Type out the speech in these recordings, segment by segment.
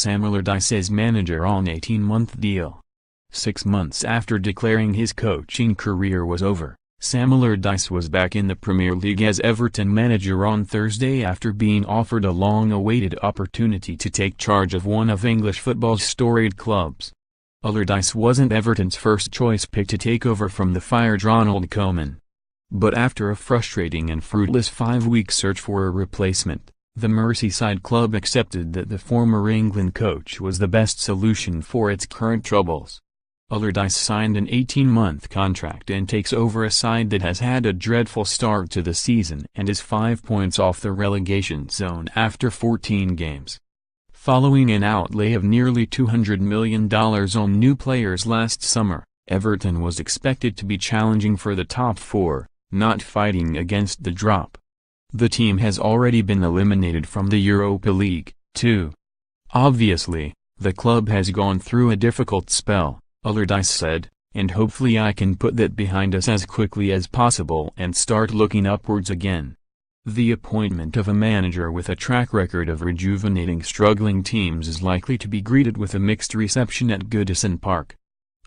Sam Allardyce as manager on an 18-month deal. 6 months after declaring his coaching career was over, Sam Allardyce was back in the Premier League as Everton manager on Thursday after being offered a long-awaited opportunity to take charge of one of English football's storied clubs. Allardyce wasn't Everton's first-choice pick to take over from the fired Ronald Koeman. But after a frustrating and fruitless 5-week search for a replacement, the Merseyside club accepted that the former England coach was the best solution for its current troubles. Allardyce signed an 18-month contract and takes over a side that has had a dreadful start to the season and is 5 points off the relegation zone after 14 games. Following an outlay of nearly $200 million on new players last summer, Everton was expected to be challenging for the top four, not fighting against the drop. The team has already been eliminated from the Europa League, too. Obviously, the club has gone through a difficult spell, Allardyce said, and hopefully I can put that behind us as quickly as possible and start looking upwards again. The appointment of a manager with a track record of rejuvenating struggling teams is likely to be greeted with a mixed reception at Goodison Park.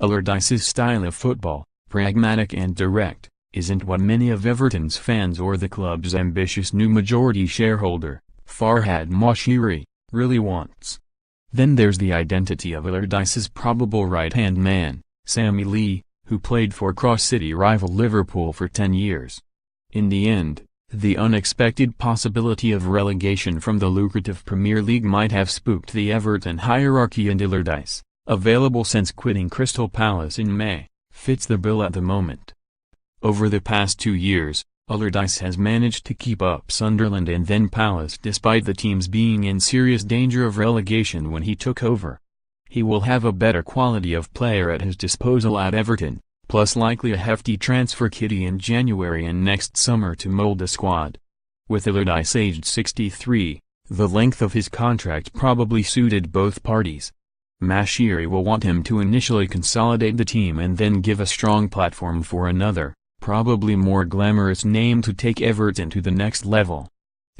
Allardyce's style of football, pragmatic and direct, isn't what many of Everton's fans or the club's ambitious new majority shareholder, Farhad Moshiri, really wants. Then there's the identity of Allardyce's probable right-hand man, Sam Allardyce, who played for cross-city rival Liverpool for 10 years. In the end, the unexpected possibility of relegation from the lucrative Premier League might have spooked the Everton hierarchy, and Allardyce, available since quitting Crystal Palace in May, fits the bill at the moment. Over the past 2 years, Allardyce has managed to keep up Sunderland and then Palace despite the teams being in serious danger of relegation when he took over. He will have a better quality of player at his disposal at Everton, plus likely a hefty transfer kitty in January and next summer to mold a squad. With Allardyce aged 63, the length of his contract probably suited both parties. Moshiri will want him to initially consolidate the team and then give a strong platform for another, probably more glamorous name to take Everton to the next level.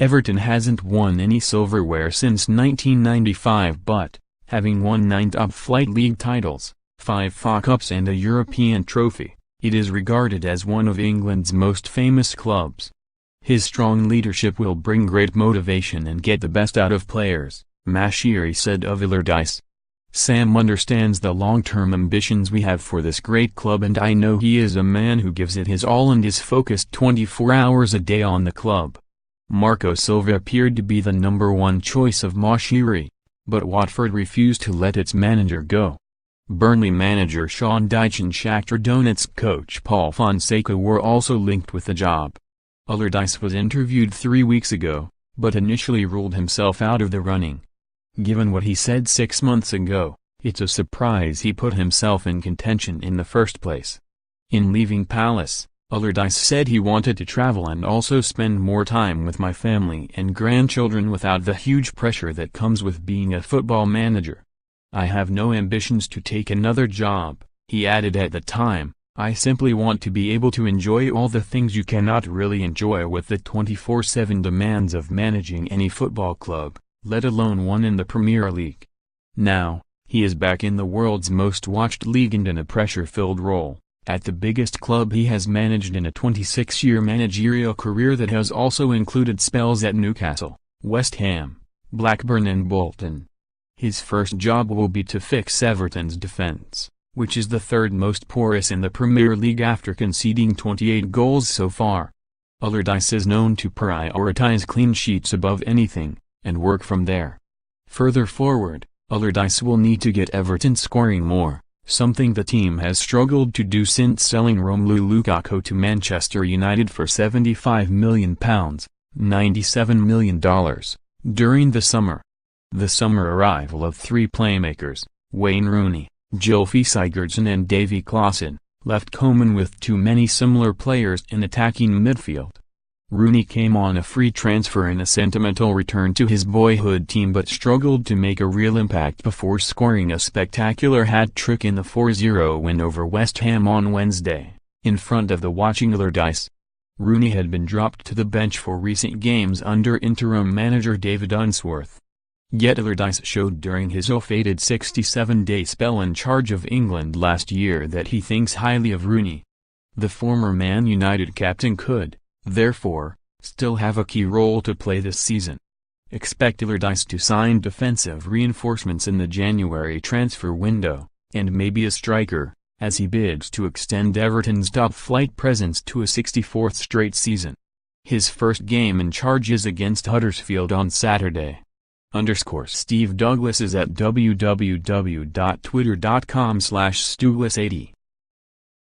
Everton hasn't won any silverware since 1995 but, having won 9 top-flight league titles, 5 FA Cups and a European trophy, it is regarded as one of England's most famous clubs. His strong leadership will bring great motivation and get the best out of players, Moshiri said of Allardyce. Sam understands the long-term ambitions we have for this great club, and I know he is a man who gives it his all and is focused 24 hours a day on the club. Marco Silva appeared to be the #1 choice of Moshiri, but Watford refused to let its manager go. Burnley manager Sean Dyche and Shakhtar Donetsk coach Paul Fonseca were also linked with the job. Allardyce was interviewed 3 weeks ago, but initially ruled himself out of the running. Given what he said 6 months ago, it's a surprise he put himself in contention in the first place. In leaving Palace, Allardyce said he wanted to travel and also spend more time with my family and grandchildren without the huge pressure that comes with being a football manager. I have no ambitions to take another job, he added at the time. I simply want to be able to enjoy all the things you cannot really enjoy with the 24/7 demands of managing any football club, let alone one in the Premier League. Now, he is back in the world's most watched league and in a pressure-filled role, at the biggest club he has managed in a 26-year managerial career that has also included spells at Newcastle, West Ham, Blackburn and Bolton. His first job will be to fix Everton's defence, which is the third most porous in the Premier League after conceding 28 goals so far. Allardyce is known to prioritise clean sheets above anything, and work from there. Further forward, Allardyce will need to get Everton scoring more, something the team has struggled to do since selling Romelu Lukaku to Manchester United for £75 million, $97 million, during the summer. The summer arrival of 3 playmakers, Wayne Rooney, Gylfi Sigurdsson and Davy Klaassen, left Koeman with too many similar players in attacking midfield. Rooney came on a free transfer in a sentimental return to his boyhood team but struggled to make a real impact before scoring a spectacular hat-trick in the 4-0 win over West Ham on Wednesday, in front of the watching Allardyce. Rooney had been dropped to the bench for recent games under interim manager David Unsworth. Yet Allardyce showed during his ill-fated 67-day spell in charge of England last year that he thinks highly of Rooney. The former Man United captain could, therefore, still have a key role to play this season. Expect Allardyce to sign defensive reinforcements in the January transfer window, and maybe a striker, as he bids to extend Everton's top-flight presence to a 64th straight season. His first game in charge is against Huddersfield on Saturday. Steve Douglas is at www.twitter.com/stewless80.